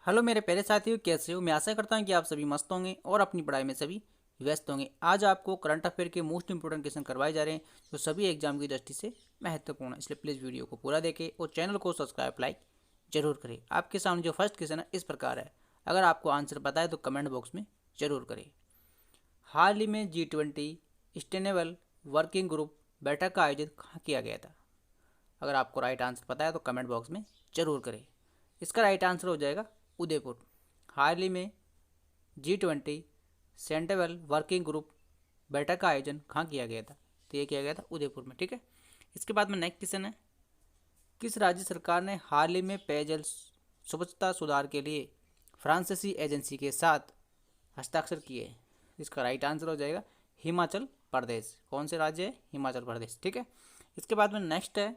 Hello मेरे प्यारे साथियों, कैसे हो? मैं आशा करता हूँ कि आप सभी मस्त होंगे और अपनी पढ़ाई में सभी व्यस्त होंगे। आज आपको करंट अफेयर के मोस्ट इंपोर्टेंट क्वेश्चन करवाए जा रहे हैं जो सभी एग्जाम की दृष्टि से महत्वपूर्ण है। इसलिए प्लीज़ वीडियो को पूरा देखें और चैनल को सब्सक्राइब लाइक जरूर करें। आपके सामने जो फर्स्ट क्वेश्चन है इस प्रकार है। अगर आपको आंसर पता है तो कमेंट बॉक्स में जरूर करें। हाल ही में G20 सस्टेनेबल वर्किंग ग्रुप बैठक का आयोजन कहाँ किया गया था? अगर आपको राइट आंसर पता है तो कमेंट बॉक्स में जरूर करें। इसका राइट आंसर हो जाएगा उदयपुर। हाल ही में G20 सेंट्रल वर्किंग ग्रुप बैठक का आयोजन कहाँ किया गया था? तो ये किया गया था उदयपुर में। ठीक है। इसके बाद में नेक्स्ट क्वेश्चन है, किस राज्य सरकार ने हाल ही में पेयजल स्वच्छता सुधार के लिए फ्रांसीसी एजेंसी के साथ हस्ताक्षर किए? इसका राइट आंसर हो जाएगा हिमाचल प्रदेश। कौन से राज्य है? हिमाचल प्रदेश। ठीक है। इसके बाद में नेक्स्ट है,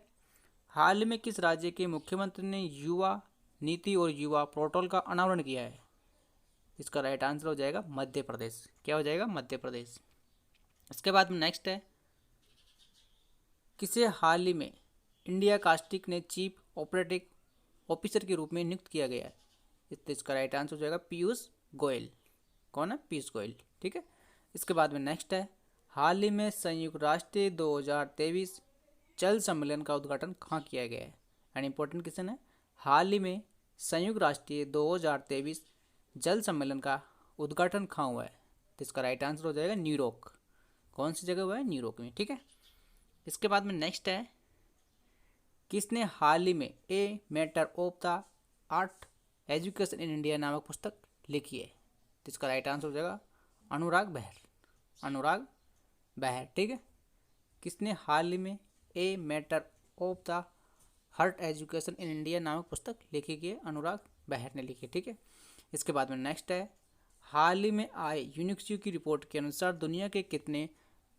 हाल ही में किस राज्य के मुख्यमंत्री ने युवा नीति और युवा पोर्टल का अनावरण किया है? इसका राइट आंसर हो जाएगा मध्य प्रदेश। क्या हो जाएगा? मध्य प्रदेश। इसके बाद में नेक्स्ट है, किसे हाल ही में इंडिया कास्टिक ने चीफ ऑपरेटिंग ऑफिसर के रूप में नियुक्त किया गया है? इसका राइट आंसर हो जाएगा पीयूष गोयल। कौन है? पीयूष गोयल। ठीक है। इसके बाद में नेक्स्ट है, हाल ही में संयुक्त राष्ट्र 2023 जल सम्मेलन का उद्घाटन कहाँ किया गया है? एंड इंपॉर्टेंट क्वेश्चन है, हाल ही में संयुक्त राष्ट्र 2023 जल सम्मेलन का उद्घाटन कहाँ हुआ है? तो इसका राइट आंसर हो जाएगा न्यूयॉर्क। कौन सी जगह हुआ है? न्यूयॉर्क में। ठीक है। इसके बाद में नेक्स्ट है, किसने हाल ही में a matter of the art education in India नामक पुस्तक लिखी है? तो इसका राइट आंसर हो जाएगा अनुराग बहर। अनुराग बहर। ठीक है। किसने हाल ही में a matter of the heart education in India नामक पुस्तक लिखी गई है? अनुराग बहर ने लिखी। ठीक है। इसके बाद में नेक्स्ट है, हाल ही में आए यूनिसेफ की रिपोर्ट के अनुसार दुनिया के कितने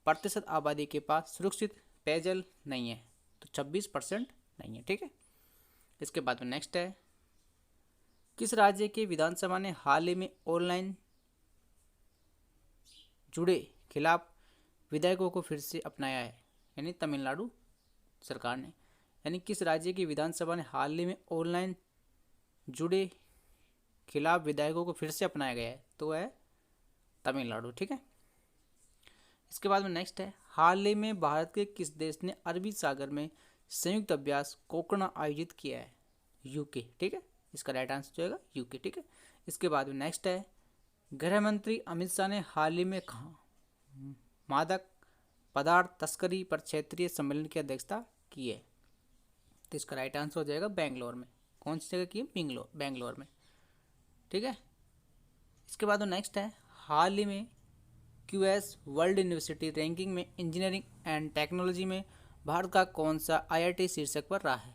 प्रतिशत आबादी के पास सुरक्षित पेयजल नहीं है? तो 26% नहीं है। ठीक है। इसके बाद में नेक्स्ट है, किस राज्य के विधानसभा ने हाल ही में ऑनलाइन जुड़े खिलाफ विधेयकों को फिर से अपनाया है? यानी तमिलनाडु सरकार ने। यानी किस राज्य की विधानसभा ने हाल ही में ऑनलाइन जुड़े खिलाफ विधेयकों को फिर से अपनाया गया है? तो है तमिलनाडु। ठीक है। इसके बाद में नेक्स्ट है, हाल ही में भारत के किस देश ने अरबी सागर में संयुक्त अभ्यास कोकणा आयोजित किया है? यूके। ठीक है। इसका राइट आंसर जो है यूके। ठीक है। इसके बाद में नेक्स्ट है, गृह मंत्री अमित शाह ने हाल ही में कहाँ मादक पदार्थ तस्करी पर क्षेत्रीय सम्मेलन की अध्यक्षता की है? तो इसका राइट आंसर हो जाएगा बेंगलोर में। कौन सी जगह की है? बेंगलोर में। ठीक है। इसके बाद नेक्स्ट है, हाल ही में क्यूएस वर्ल्ड यूनिवर्सिटी रैंकिंग में इंजीनियरिंग एंड टेक्नोलॉजी में भारत का कौन सा आईआईटी शीर्षक पर रहा है?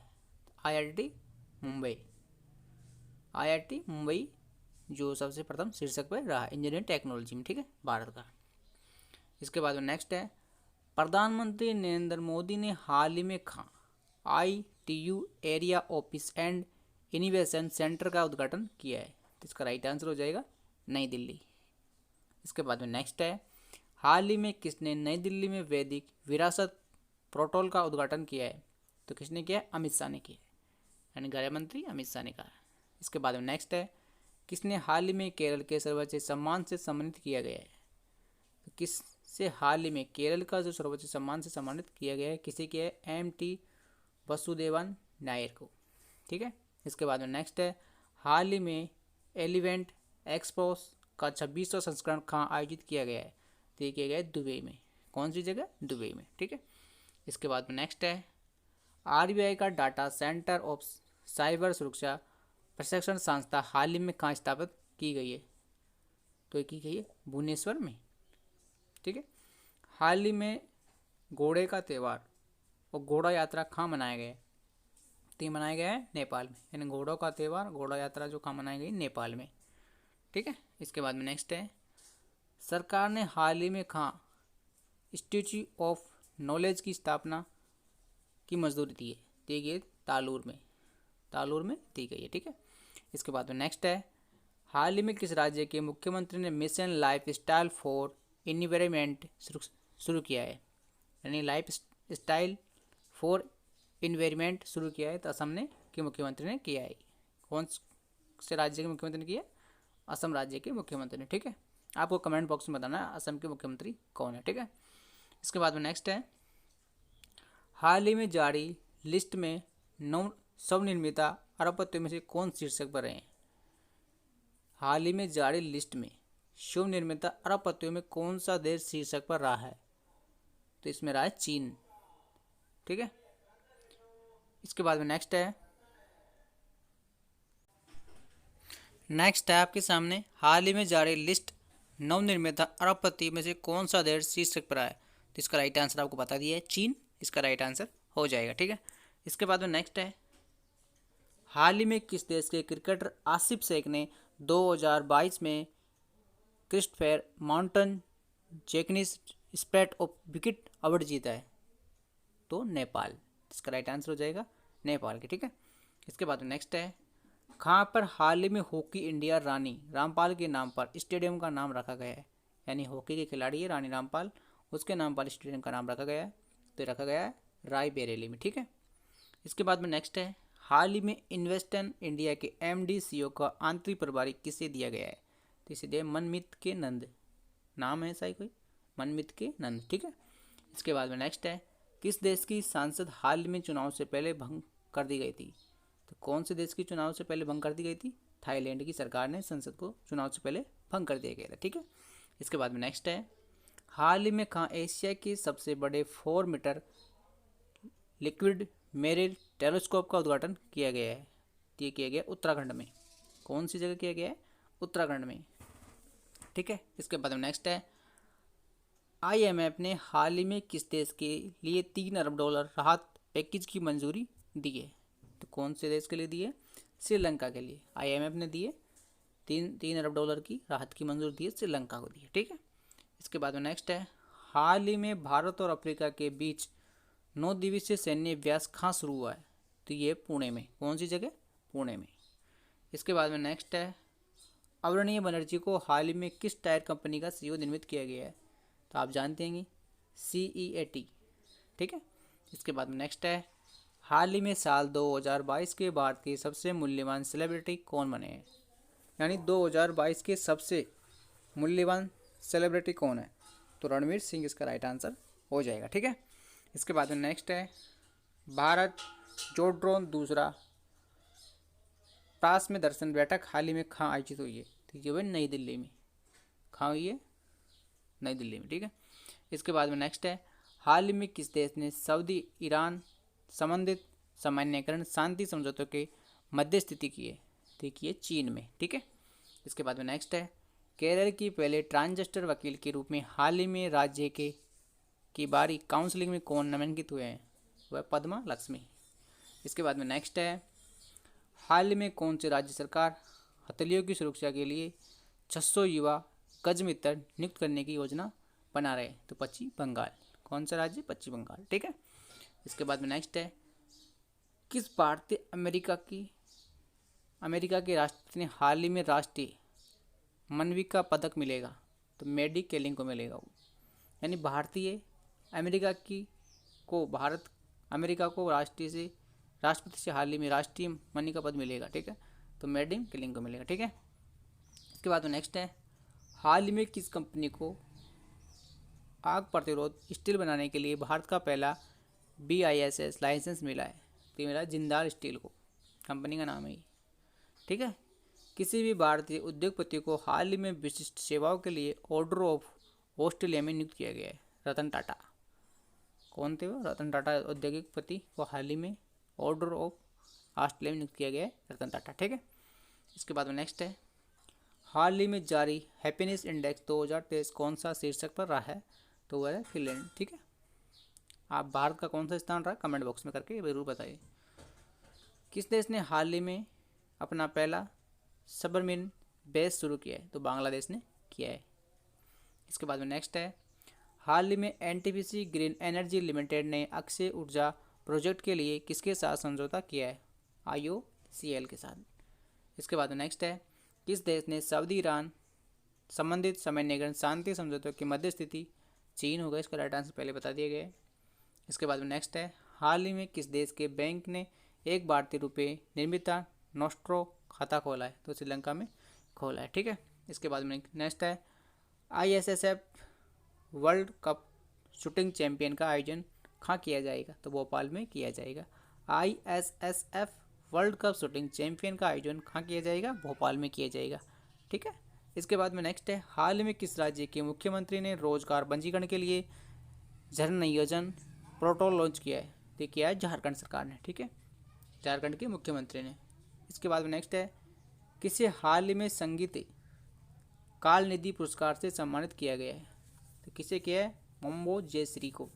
आईआईटी मुंबई। आईआईटी मुंबई जो सबसे प्रथम शीर्षक पर रहा है इंजीनियरिंग टेक्नोलॉजी में। ठीक है, भारत का। इसके बाद में नेक्स्ट है, प्रधानमंत्री नरेंद्र मोदी ने हाल ही में कहाँ ITU area office and innovation centre का उद्घाटन किया है? तो इसका राइट आंसर हो जाएगा नई दिल्ली। इसके बाद में नेक्स्ट है, हाल ही में किसने नई दिल्ली में वैदिक विरासत प्रोटोकॉल का उद्घाटन किया है? तो किसने किया है? अमित शाह ने किया है। यानी गृह मंत्री अमित शाह ने कहा है। इसके बाद में नेक्स्ट है, किसने हाल ही में केरल के सर्वोच्च सम्मान से सम्मानित किया गया है? तो किससे हाल ही में केरल का जो सर्वोच्च सम्मान से सम्मानित किया गया है, किसे किया है? MT वसुदेवन नायर को। ठीक है। इसके बाद में नेक्स्ट है, हाल ही में एलिवेंट एक्सपो का 26वां संस्करण कहाँ आयोजित किया गया है? तो ये किया गया है दुबई में। कौन सी जगह? दुबई में। ठीक है। इसके बाद में नेक्स्ट है, RBI का डाटा सेंटर ऑफ साइबर सुरक्षा प्रशिक्षण संस्था हाल ही में कहाँ स्थापित की गई है? तो ये की गई है भुवनेश्वर में। ठीक है। हाल ही में घोड़े का त्यौहार और घोड़ा यात्रा कहाँ मनाया गया है? तो ये मनाया गया है नेपाल में। यानी घोड़ों का त्यौहार, घोड़ा यात्रा जो कहाँ मनाई गई? नेपाल में। ठीक है। इसके बाद में नेक्स्ट है, सरकार ने हाल ही में कहाँ इंस्टीट्यूट ऑफ नॉलेज की स्थापना की मंजूरी दी है? दी गई तालूर में। तालूर में दी गई है। ठीक है। इसके बाद में नेक्स्ट है, हाल ही में किस राज्य के मुख्यमंत्री ने mission life style for environment शुरू किया है? यानी लाइफ स्टाइल फॉर इन्वायरमेंट शुरू किया है तो असम ने के मुख्यमंत्री ने किया है। कौन से राज्य के मुख्यमंत्री ने की है? असम राज्य के मुख्यमंत्री ने। ठीक है, आपको कमेंट बॉक्स में बताना है असम के मुख्यमंत्री कौन है। ठीक है, इसके बाद में नेक्स्ट है, हाल ही में जारी लिस्ट में नौ स्वनिर्मिता अरबपतियों में से कौन शीर्षक पर रहे हैं? हाल ही में जारी लिस्ट में स्वनिर्मिता अरबपतियों में कौन सा देश शीर्षक पर रहा है? तो इसमें रहा है चीन। ठीक है, इसके बाद में नेक्स्ट है आपके सामने, हाल ही में जारी लिस्ट नवनिर्मित अरबपति में से कौन सा देश शीर्षक पर आया? तो इसका राइट आंसर आपको बता दिया है, चीन इसका राइट आंसर हो जाएगा। ठीक है, इसके बाद में नेक्स्ट है, हाल ही में किस देश के क्रिकेटर आसिफ शेख ने 2022 में Christopher Martin Jenkins spirit of cricket award जीता है? तो नेपाल, इसका राइट आंसर हो जाएगा नेपाल के। ठीक है, इसके बाद में नेक्स्ट है, कहाँ पर हाल ही में हॉकी इंडिया रानी रामपाल के नाम पर स्टेडियम का नाम रखा गया है? यानी हॉकी के खिलाड़ी है रानी रामपाल, उसके नाम पर स्टेडियम का नाम रखा गया है, तो रखा गया है रायबरेली में। ठीक है, इसके बाद में नेक्स्ट है, हाल ही में इन्वेस्टन इंडिया के MD CEO का आंतरिक प्रभारी किसे दिया गया है? तो इसे दिया मनमीत के नंद, नाम है ऐसा ही कोई, मनमीत के नंद। ठीक है, इसके बाद में नेक्स्ट है, किस देश की सांसद हाल में चुनाव से पहले भंग कर दी गई थी? तो कौन से देश की चुनाव से पहले भंग कर दी गई थी? थाईलैंड की सरकार ने संसद को चुनाव से पहले भंग कर दिया गया था। ठीक है, इसके बाद में नेक्स्ट है, हाल ही में कहाँ एशिया के सबसे बड़े 4 मीटर लिक्विड मेरिल टेलीस्कोप का उद्घाटन किया गया है? ये किया गया उत्तराखंड में। कौन सी जगह किया गया है? उत्तराखंड में। ठीक है, इसके बाद में नेक्स्ट है, IMF ने हाल ही में किस देश के लिए $3 अरब राहत पैकेज की मंजूरी दी है? तो कौन से देश के लिए दी है? श्रीलंका के लिए IMF ने दिए $3 अरब की राहत की मंजूरी दी है, श्रीलंका को दी है। ठीक है, इसके बाद में नेक्स्ट है, हाल ही में भारत और अफ्रीका के बीच 9 दिवसीय सैन्य अभ्यास कहाँ शुरू हुआ है? तो ये पुणे में। कौन सी जगह? पुणे में। इसके बाद में नेक्स्ट है, अवर्णीय बनर्जी को हाल ही में किस टायर कंपनी का CEO निर्मित किया गया है? तो आप जानते हैं CEAT। ठीक है, इसके बाद में नेक्स्ट है, हाल ही में साल 2022 के भारत के सबसे मूल्यवान सेलिब्रिटी कौन बने हैं? यानी 2022 के सबसे मूल्यवान सेलिब्रिटी कौन है? तो रणवीर सिंह इसका राइट आंसर हो जाएगा। ठीक है, इसके बाद में नेक्स्ट है, भारत जो ड्रोन दूसरा प्रास में दर्शन बैठक हाल ही में कहाँ आयोजित हुई है? तो ये हुई नई दिल्ली में। कहाँ हुई है? नई दिल्ली में। ठीक है, इसके बाद में नेक्स्ट है, हाल ही में किस देश ने सऊदी ईरान संबंधित सामान्यकरण शांति समझौतों के मध्यस्थता की है? देखिए चीन में। ठीक है, इसके बाद में नेक्स्ट है, केरल की पहले ट्रांसजेंडर वकील के रूप में हाल ही में राज्य की बारी काउंसिलिंग में कौन नामांकित हुए हैं? वह पद्मा लक्ष्मी। इसके बाद में नेक्स्ट है, हाल ही में कौन सी राज्य सरकार हथेलियों की सुरक्षा के लिए 600 युवा गज मित्र नियुक्त करने की योजना बना रहे? तो पश्चिम बंगाल। कौन सा राज्य? पश्चिम बंगाल। ठीक है, इसके बाद में नेक्स्ट है, किस भारतीय अमेरिका के राष्ट्रपति ने हाल ही में राष्ट्रीय मानविका पदक मिलेगा? तो मेडी केलिंग को मिलेगा वो। यानी भारतीय अमेरिका को राष्ट्रपति से हाल ही में राष्ट्रीय मानविका पद मिलेगा। ठीक है, तो मेडी केलिंग को मिलेगा। ठीक है, इसके बाद में नेक्स्ट है, हाल ही में किस कंपनी को आग प्रतिरोध स्टील बनाने के लिए भारत का पहला BIS लाइसेंस मिला है? तो मिला जिंदाल स्टील को, कंपनी का नाम है ये। ठीक है, किसी भी भारतीय उद्योगपति को हाल ही में विशिष्ट सेवाओं के लिए ऑर्डर ऑफ ऑस्ट्रेलिया में नियुक्त किया गया है? रतन टाटा। कौन थे वो? रतन टाटा औद्योगिकपति को हाल ही में ऑर्डर ऑफ ऑस्ट्रेलिया में नियुक्त किया गया है रतन टाटा। ठीक है, इसके बाद में नेक्स्ट है, हाल ही में जारी हैप्पीनेस इंडेक्स 2023 कौन सा शीर्षक पर रहा है? तो वह है फिनलैंड। ठीक है, आप भारत का कौन सा स्थान रहा कमेंट बॉक्स में करके ज़रूर बताइए। किस देश ने हाल ही में अपना पहला सबमरीन बेस शुरू किया है? तो बांग्लादेश ने किया है। इसके बाद में नेक्स्ट है, हाल ही में NTPC ग्रीन एनर्जी लिमिटेड ने अक्षय ऊर्जा प्रोजेक्ट के लिए किसके साथ समझौता किया है? IOCL के साथ। इसके बाद में नेक्स्ट है, किस देश ने सऊदी ईरान संबंधित सामान्यकरण शांति समझौतों की मध्यस्थता? चीन होगा, इसका राइट आंसर पहले बता दिया गया है। इसके बाद में नेक्स्ट है, हाल ही में किस देश के बैंक ने एक भारतीय रुपये निर्मित नोस्ट्रो खाता खोला है? तो श्रीलंका में खोला है, ठीक है। इसके बाद में नेक्स्ट है ISSF world cup shooting champion का आयोजन कहाँ किया जाएगा? तो भोपाल में किया जाएगा। ISSF world cup shooting champion का आयोजन कहाँ किया जाएगा? भोपाल में किया जाएगा, ठीक है। इसके बाद में नेक्स्ट है हाल में किस राज्य के मुख्यमंत्री ने रोजगार पंजीकरण के लिए जन नियोजन पोर्टल लॉन्च किया है? तो किया है झारखंड सरकार ने, ठीक है, झारखंड के मुख्यमंत्री ने। इसके बाद में नेक्स्ट है किसे हाल ही में संगीत काल निधि पुरस्कार से सम्मानित किया गया है? तो किसे किया है? मोम्बो जयश्री को।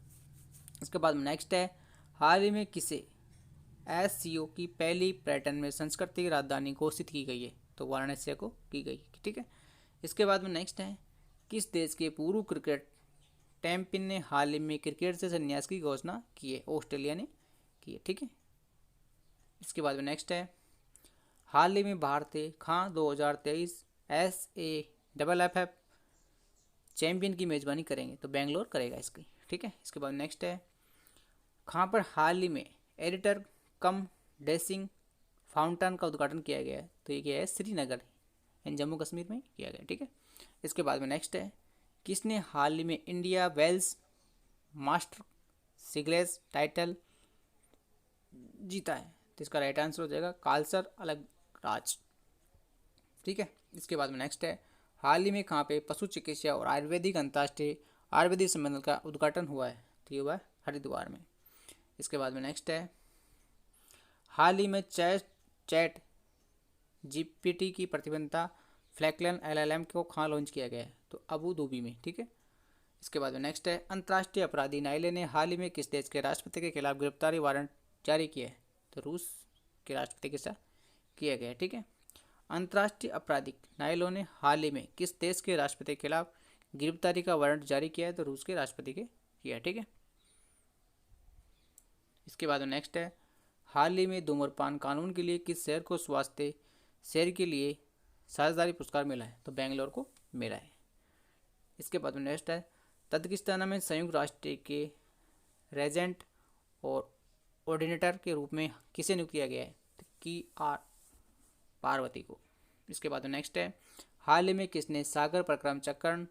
इसके बाद में नेक्स्ट है हाल ही में किसे SCO की पहली पर्यटन में संस्कृति की राजधानी घोषित की गई है? तो वाराणसी को की गई, ठीक है। इसके बाद में नेक्स्ट है किस देश के पूर्व क्रिकेट चैंपियन ने हाल ही में क्रिकेट से संन्यास की घोषणा की है? ऑस्ट्रेलिया ने की है, ठीक है। इसके बाद में नेक्स्ट है हाल ही में भारतीय खां 2023 SAFF चैंपियन की मेजबानी करेंगे? तो बेंगलोर करेगा इसकी, ठीक है। इसके बाद नेक्स्ट है कहाँ पर हाल ही में एडिटर कम ड्रेसिंग फाउंटेन का उद्घाटन किया गया है? तो ये क्या है? श्रीनगर इन जम्मू कश्मीर में किया गया, ठीक है। इसके बाद में नेक्स्ट है किसने हाल ही में India Wells Master singles title जीता है? तो इसका राइट आंसर हो जाएगा कालसर अलग राज, ठीक है। इसके बाद में नेक्स्ट है हाल ही में कहाँ पे पशु चिकित्सा और आयुर्वेदिक अंतर्राष्ट्रीय आयुर्वेदिक सम्मेलन का उद्घाटन हुआ है? तो ये हुआ है हरिद्वार में। इसके बाद में नेक्स्ट है हाल ही में चैट GPT की प्रतिबद्धता फ्लैकलन LLM को कहाँ लॉन्च किया गया है? तो अबू धाबी में, ठीक है। इसके बाद में नेक्स्ट है अंतर्राष्ट्रीय अपराधी न्यायालय ने हाल ही में किस देश के राष्ट्रपति के खिलाफ गिरफ्तारी वारंट जारी किया है? तो रूस के राष्ट्रपति के साथ किया गया है, ठीक है। अंतर्राष्ट्रीय आपराधिक न्यायालय ने हाल ही में किस देश के राष्ट्रपति के खिलाफ गिरफ्तारी का वारंट जारी किया है? तो रूस के राष्ट्रपति के किया है, ठीक है। इसके बाद में नेक्स्ट है हाल ही में धूम्रपान कानून के लिए किस शहर को स्वास्थ्य शहर के लिए साझेदारी पुरस्कार मिला है? तो बेंगलोर को मिला है। इसके बाद में नेक्स्ट है तजाकिस्तान में संयुक्त राष्ट्र के रेजेंट और ऑर्डिनेटर के रूप में किसे नियुक्त किया गया है? तो KR पार्वती को। इसके बाद में नेक्स्ट है हाल ही में किसने सागर परिक्रमा चक्र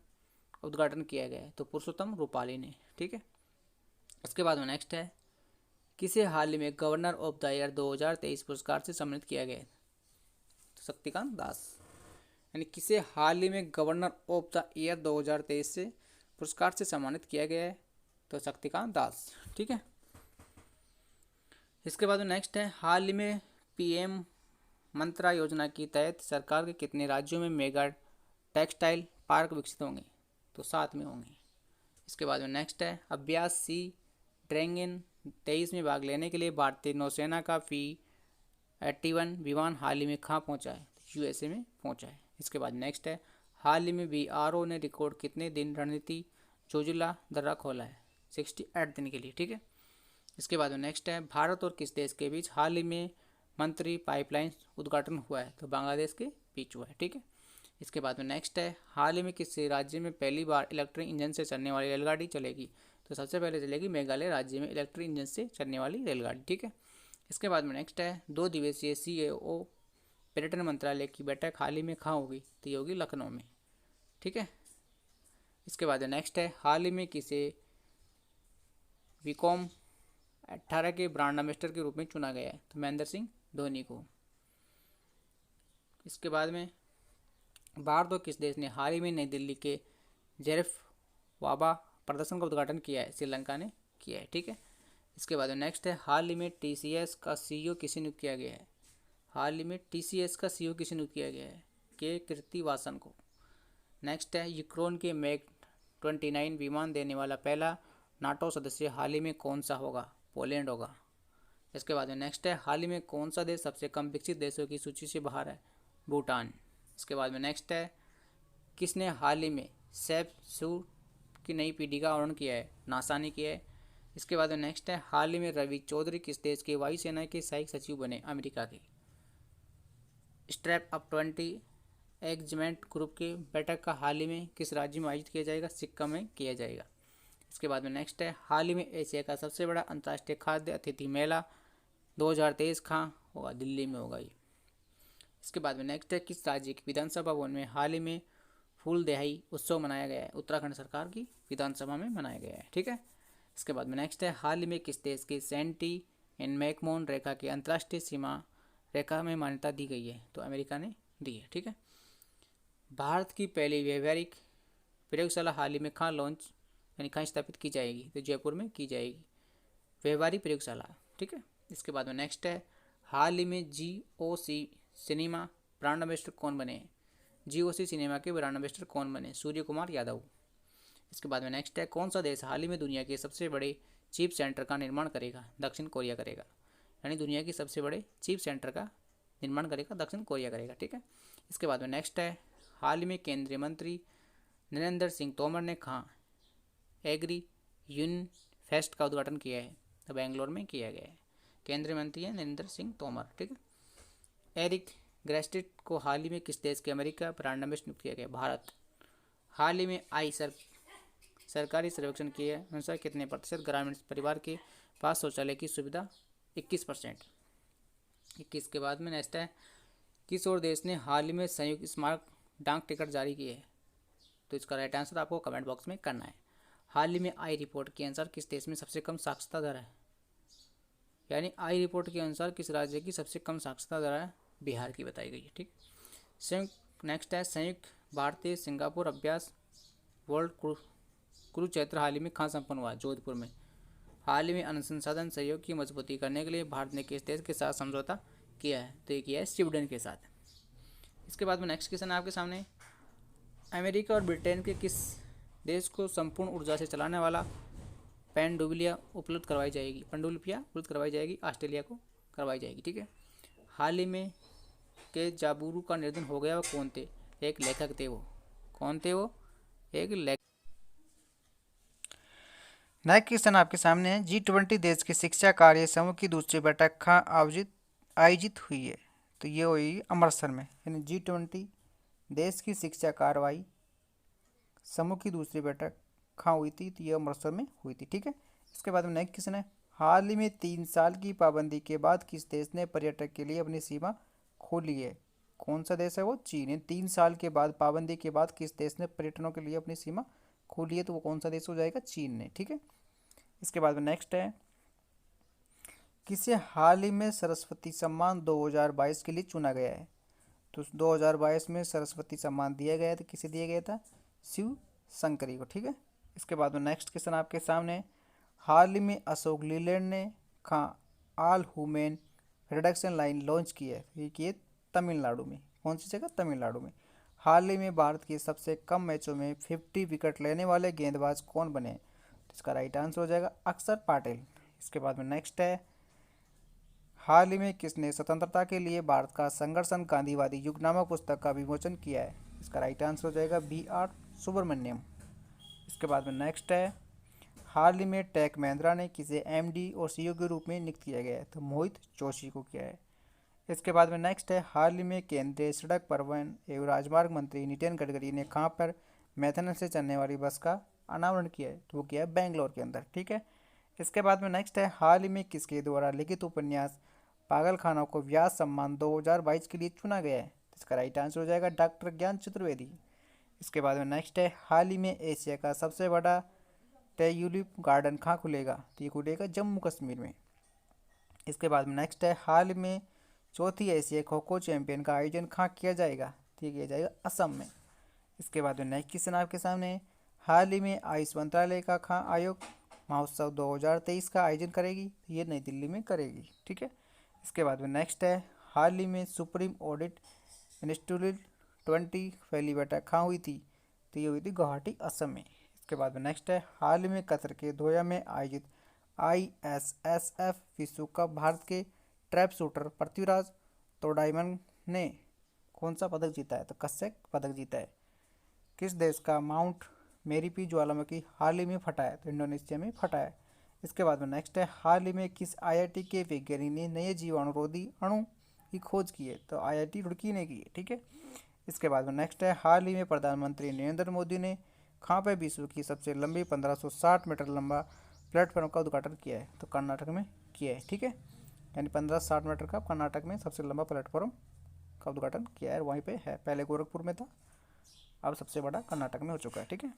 उद्घाटन किया गया है? तो पुरुषोत्तम रूपाली ने, ठीक है। इसके बाद में नेक्स्ट है किसे हाल ही में गवर्नर ऑफ द ईयर 2023 पुरस्कार से सम्मानित किया गया है? तो शक्तिकांत दास। यानी किसे हाल ही में गवर्नर ऑफ द ईयर 2023 से पुरस्कार से सम्मानित किया गया है? तो शक्तिकांत दास, ठीक है। इसके बाद में नेक्स्ट है हाल ही में PM मंत्रा योजना के तहत सरकार के कितने राज्यों में मेगा टेक्सटाइल पार्क विकसित होंगे? तो 7 में होंगे। इसके बाद में नेक्स्ट है अभ्यास सी ड्रैगन 23 में भाग लेने के लिए भारतीय नौसेना का P-81 विमान हाल ही में कहाँ पहुँचा है? USA में पहुँचा है। इसके बाद नेक्स्ट है हाल ही में BRO ने रिकॉर्ड कितने दिन रणनीति जोजिला दर्रा खोला है? 68 दिन के लिए, ठीक है। इसके बाद में नेक्स्ट है भारत और किस देश के बीच हाल ही में मंत्री पाइपलाइन उद्घाटन हुआ है? तो बांग्लादेश के बीच हुआ है, ठीक है। इसके बाद में नेक्स्ट है हाल ही में किस राज्य में पहली बार इलेक्ट्रिक इंजन से चलने वाली रेलगाड़ी चलेगी? तो सबसे पहले चलेगी मेघालय राज्य में इलेक्ट्रिक इंजन से चलने वाली रेलगाड़ी, ठीक है। इसके बाद में नेक्स्ट है 2 दिवसीय CAO पर्यटन मंत्रालय की बैठक हाल ही में कहाँ होगी? तो ये होगी लखनऊ में, ठीक है। इसके बाद नेक्स्ट है हाल ही में किसे विकॉम 18 के ब्रांड एम्बेसडर के रूप में चुना गया है? तो महेंद्र सिंह धोनी को। इसके बाद में भारत और किस देश ने हाल ही में नई दिल्ली के जेरेफ वाबा प्रदर्शन का उद्घाटन किया है? श्रीलंका ने किया है, ठीक है। इसके बाद में नेक्स्ट है हाल ही में TCS का CEO किसे नियुक्त किया गया है? हाल ही में TCS का CEO किसे नियुक्त किया गया है? के कृतिवासन को। नेक्स्ट है यूक्रेन के मैग 29 विमान देने वाला पहला नाटो सदस्य हाल ही में कौन सा होगा? पोलैंड होगा। इसके बाद में नेक्स्ट है हाल ही में कौन सा देश सबसे कम विकसित देशों की सूची से बाहर है? भूटान। इसके बाद में नेक्स्ट है किसने हाल ही में सैफ सू की नई पीढ़ी का आवरण किया है? नासा ने किया है। इसके बाद में नेक्स्ट है हाल ही में रवि चौधरी किस देश के वायुसेना के सहायक सचिव बने? अमेरिका के। स्ट्रैप अप 20 एग्जमेंट ग्रुप की बैठक का हाल ही में किस राज्य में आयोजित किया जाएगा? सिक्किम में किया जाएगा। इसके बाद में नेक्स्ट है हाल ही में एशिया का सबसे बड़ा अंतर्राष्ट्रीय खाद्य अतिथि मेला 2023 कहाँ होगा? दिल्ली में होगा ये। इसके बाद में नेक्स्ट है, किस राज्य की विधानसभा भवन में हाल ही में फूल दहाई उत्सव मनाया गया है? उत्तराखंड सरकार की विधानसभा में मनाया गया है। ठीक है। इसके बाद में नेक्स्ट है, हाल ही में किस देश की सेंटी एंड मैकमोहन रेखा की अंतर्राष्ट्रीय सीमा रेखा में मान्यता दी गई है? तो अमेरिका ने दी है। ठीक है। भारत की पहली व्यावहारिक प्रयोगशाला हाल ही में कहाँ लॉन्च यानी कहाँ स्थापित की जाएगी? तो जयपुर में की जाएगी व्यावहारिक प्रयोगशाला। ठीक है। इसके बाद में नेक्स्ट है, हाल ही में GOC सिनेमा ब्रांड एम्बेसडर कौन बने? GOC सिनेमा के ब्रांड एम्बेसडर कौन बने? सूर्य कुमार यादव। इसके बाद में नेक्स्ट है, कौन सा देश हाल ही में दुनिया के सबसे बड़े चिप सेंटर का निर्माण करेगा? दक्षिण कोरिया करेगा। यानी दुनिया के सबसे बड़े चिप सेंटर का निर्माण करेगा दक्षिण कोरिया करेगा। ठीक है। इसके बाद में नेक्स्ट है, हाल ही में केंद्रीय मंत्री नरेंद्र सिंह तोमर ने कहाँ एग्री यूनियन फेस्ट का उद्घाटन किया है? तो बेंगलोर में किया गया है। केंद्रीय मंत्री है नरेंद्र सिंह तोमर। ठीक है। एरिक ग्रेस्टेट को हाल ही में किस देश के अमेरिका ब्रांड एम्बेसडर नियुक्त किया गया? भारत। हाल ही में सरकारी सर्वेक्षण के अनुसार कितने प्रतिशत ग्रामीण परिवार के पास शौचालय की सुविधा? 21%। 21 के बाद में नेक्स्ट है, किस और देश ने हाल ही में संयुक्त स्मारक डाक टिकट जारी किए हैं? तो इसका राइट आंसर आपको कमेंट बॉक्स में करना है। हाल ही में आई रिपोर्ट के अनुसार किस देश में सबसे कम साक्षरता दर है? यानी आई रिपोर्ट के अनुसार किस राज्य की सबसे कम साक्षरता दर है? बिहार की बताई गई है। ठीक। संयुक्त नेक्स्ट है, संयुक्त भारतीय सिंगापुर अभ्यास वर्ल्ड कुरुक्षेत्र हाल ही में कहाँ संपन्न हुआ? जोधपुर में। हाल ही में अनुसंधान सहयोग की मजबूती करने के लिए भारत ने किस देश के साथ समझौता किया है? तो ये किया है स्वीडन के साथ। इसके बाद में नेक्स्ट क्वेश्चन आपके सामने, अमेरिका और ब्रिटेन के किस देश को संपूर्ण ऊर्जा से चलाने वाला पनडुब्बियां उपलब्ध करवाई जाएगी? ऑस्ट्रेलिया को करवाई जाएगी। ठीक है। हाल ही में के जाबुरू का निधन हो गया, वो कौन थे? एक लेखक थे। वो कौन थे? वो एक लेखक। नेक्स्ट क्वेश्चन आपके सामने है, G20 देश की शिक्षा कार्य समूह की दूसरी बैठक कहाँ आयोजित हुई है? तो ये हुई अमृतसर में। यानी G20 देश की शिक्षा कार्रवाई समूह की दूसरी बैठक कहाँ हुई थी? तो ये अमृतसर में हुई थी। ठीक है। इसके बाद में नेक्स्ट क्वेश्चन है, हाल ही में 3 साल की पाबंदी के बाद किस देश ने पर्यटक के लिए अपनी सीमा खोली है? कौन सा देश है? वो चीन है। 3 साल के बाद पाबंदी के बाद किस देश ने पर्यटनों के लिए अपनी सीमा खोली है? तो वो कौन सा देश हो जाएगा? चीन ने। ठीक है। इसके बाद में नेक्स्ट है, किसे हाल ही में सरस्वती सम्मान 2022 के लिए चुना गया है? तो 2022 में सरस्वती सम्मान दिया गया था। किसे दिया गया था? शिव शंकरी को। ठीक है। इसके बाद में नेक्स्ट क्वेश्चन आपके सामने, हाल ही में अशोक लीलैंड ने कहाँ all human reduction line launch की है? ये की है तमिलनाडु में। कौन सी जगह? तमिलनाडु में। हाल ही में भारत के सबसे कम मैचों में 50 विकेट लेने वाले गेंदबाज कौन बने? तो इसका राइट आंसर हो जाएगा अक्षर पाटिल। इसके बाद में नेक्स्ट है, हाल ही में किसने स्वतंत्रता के लिए भारत का संघर्षण गांधीवादी युग नामक पुस्तक का विमोचन किया है? इसका राइट आंसर हो जाएगा BR सुब्रमण्यम। इसके बाद में नेक्स्ट है, हाल ही में टेक महिंद्रा ने किसे MD और CEO के रूप में नियुक्त किया गया है? तो मोहित जोशी को किया है। इसके बाद में नेक्स्ट है, हाल ही में केंद्रीय सड़क परिवहन एवं राजमार्ग मंत्री नितिन गडकरी ने कहाँ पर मैथनल से चलने वाली बस का अनावरण किया है? तो वो किया है बेंगलोर के अंदर। ठीक है। इसके बाद में नेक्स्ट है, हाल ही में किसके द्वारा लिखित उपन्यास पागलखानों को व्यास सम्मान 2022 के लिए चुना गया है? इसका राइट आंसर हो जाएगा डॉक्टर ज्ञान चतुर्वेदी। इसके बाद में नेक्स्ट है, हाल ही में एशिया का सबसे बड़ा ट्यूलिप गार्डन कहाँ खुलेगा? तो ये खुलेगा जम्मू कश्मीर में। इसके बाद में नेक्स्ट है, हाल में चौथी एशिया खो खो चैंपियन का आयोजन कहाँ किया जाएगा? तो ये किया जाएगा असम में। इसके बाद में नेक्स्ट क्वेश्चन आपके सामने, हाल ही में आयुष मंत्रालय का कहाँ आयोग महोत्सव 2023 का आयोजन करेगी? ये नई दिल्ली में करेगी। ठीक है। इसके बाद में नेक्स्ट है, हाल ही में सुप्रीम ऑडिट इंस्टीट्यूट 20 पहली बैठक कहाँ हुई थी? तो ये हुई थी गुवाहाटी असम में। इसके बाद में नेक्स्ट है, हाल ही में कतर के दोहा में आयोजित ISSF विश्व कप भारत के ट्रैप शूटर पृथ्वीराज तोडाईमन ने कौन सा पदक जीता है? तो कश्यप पदक जीता है। किस देश का माउंट मेरीपी ज्वालामुखी हाल ही में फटा है? तो इंडोनेशिया में फटा है। इसके बाद में नेक्स्ट है, हाल ही में किस IIT के वैज्ञानिक ने नए जीवाणुरोधी अणु की खोज की है? तो IIT रुड़की ने की है। ठीक है। इसके बाद में नेक्स्ट है, हाल ही में प्रधानमंत्री नरेंद्र मोदी ने कहाँ पर विश्व की सबसे लंबी 1560 मीटर लंबा प्लेटफॉर्म का उद्घाटन किया है? तो कर्नाटक में किया है। ठीक है। यानी 1560 मीटर का कर्नाटक में सबसे लंबा प्लेटफॉर्म का का उद्घाटन किया है, वहीं पे है। पहले गोरखपुर में था, अब सबसे बड़ा कर्नाटक में हो चुका है। ठीक है,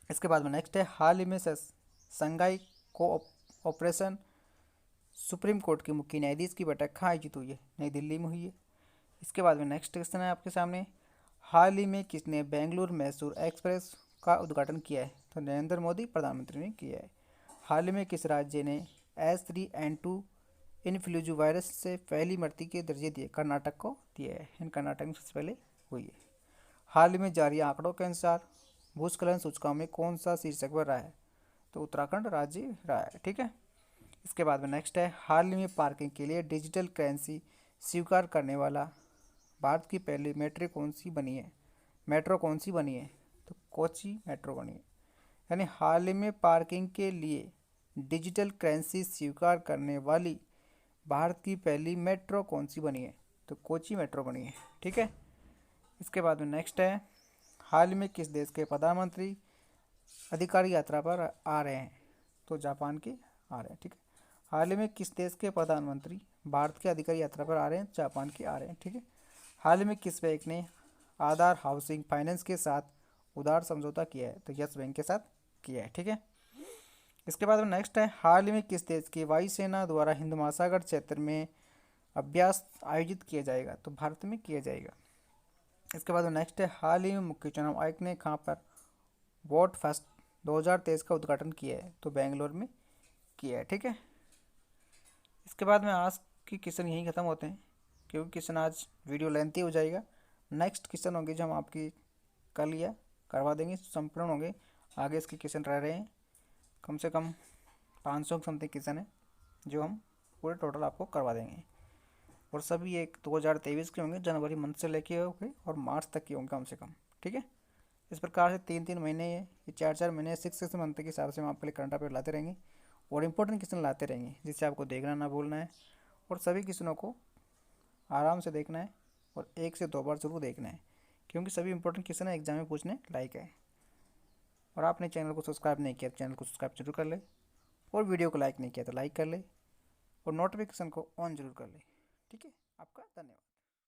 इसके बाद में नेक्स्ट है, हाल ही में संघाई कोऑपरेशन सुप्रीम कोर्ट के मुख्य न्यायाधीश की बैठक कहाँ आयोजित हुई है? नई दिल्ली में हुई है। इसके बाद में नेक्स्ट क्वेश्चन है आपके सामने, हाल ही में किसने बेंगलुरु मैसूर एक्सप्रेस का उद्घाटन किया है? तो नरेंद्र मोदी प्रधानमंत्री ने किया है। हाल ही में किस राज्य ने H3N2 इन्फ्लूएंजा वायरस से पहली मृत्यु के दर्जे दिए? कर्नाटक को दिया है। इन कर्नाटक में सबसे पहले हुई है। हाल ही में जारी आंकड़ों के अनुसार भूस्खलन सूचकांक में कौन सा शीर्षक पर रहा है? तो उत्तराखंड राज्य रहा है। ठीक है, इसके बाद में नेक्स्ट है, हाल ही में पार्किंग के लिए डिजिटल करेंसी स्वीकार करने वाला भारत की पहली मेट्रो कौन सी बनी है? तो कोची मेट्रो बनी है। यानी हाल ही में पार्किंग के लिए डिजिटल करेंसी स्वीकार करने वाली भारत की पहली मेट्रो कौन सी बनी है? तो कोची मेट्रो बनी है। ठीक है, इसके बाद में नेक्स्ट है, हाल ही में किस देश के प्रधानमंत्री अधिकारी यात्रा पर आ रहे हैं? तो जापान के आ रहे हैं। ठीक है, हाल ही में किस देश के प्रधानमंत्री भारत के अधिकारी यात्रा पर आ रहे हैं? जापान के आ रहे हैं। ठीक है, हाल ही में किस बैंक ने आधार हाउसिंग फाइनेंस के साथ उधार समझौता किया है? तो यस बैंक के साथ किया है। ठीक है, इसके बाद में नेक्स्ट है, हाल ही में किस देश की वायुसेना द्वारा हिंद महासागर क्षेत्र में अभ्यास आयोजित किया जाएगा? तो भारत में किया जाएगा। इसके बाद में नेक्स्ट है, हाल ही में मुख्य चुनाव आयुक्त ने कहाँ पर वोट फेस्ट 2023 का उद्घाटन किया है? तो बेंगलोर में किया है। ठीक है, इसके बाद में आज की क्वेश्चन यहीं ख़त्म होते हैं, क्योंकि क्वेश्चन आज वीडियो लेंथी हो जाएगा। नेक्स्ट क्वेश्चन होंगे जो हम आपकी कल या करवा देंगे, संपूर्ण होंगे। आगे इसके क्वेश्चन रह रहे हैं, कम से कम 500 समथिंग क्वेश्चन है जो हम पूरे टोटल आपको करवा देंगे, और सभी एक 2023 के होंगे, जनवरी मंथ से लेके होंगे और मार्च तक के होंगे कम से कम। ठीक है, इस प्रकार से 3-3 महीने ये 4-4 महीने 6-6 मंथ के हिसाब से हम आपके लिए करंट अफेयर लाते रहेंगे और इंपॉर्टेंट क्वेश्चन लाते रहेंगे, जिससे आपको देखना ना भूलना है और सभी क्वेश्चनों को आराम से देखना है और 1 से 2 बार जरूर देखना है, क्योंकि सभी इंपॉर्टेंट क्वेश्चन एग्जाम में पूछने लायक है। और आपने चैनल को सब्सक्राइब नहीं किया तो चैनल को सब्सक्राइब जरूर कर ले, और वीडियो को लाइक नहीं किया तो लाइक कर ले, और नोटिफिकेशन को ऑन जरूर कर ले। ठीक है, आपका धन्यवाद।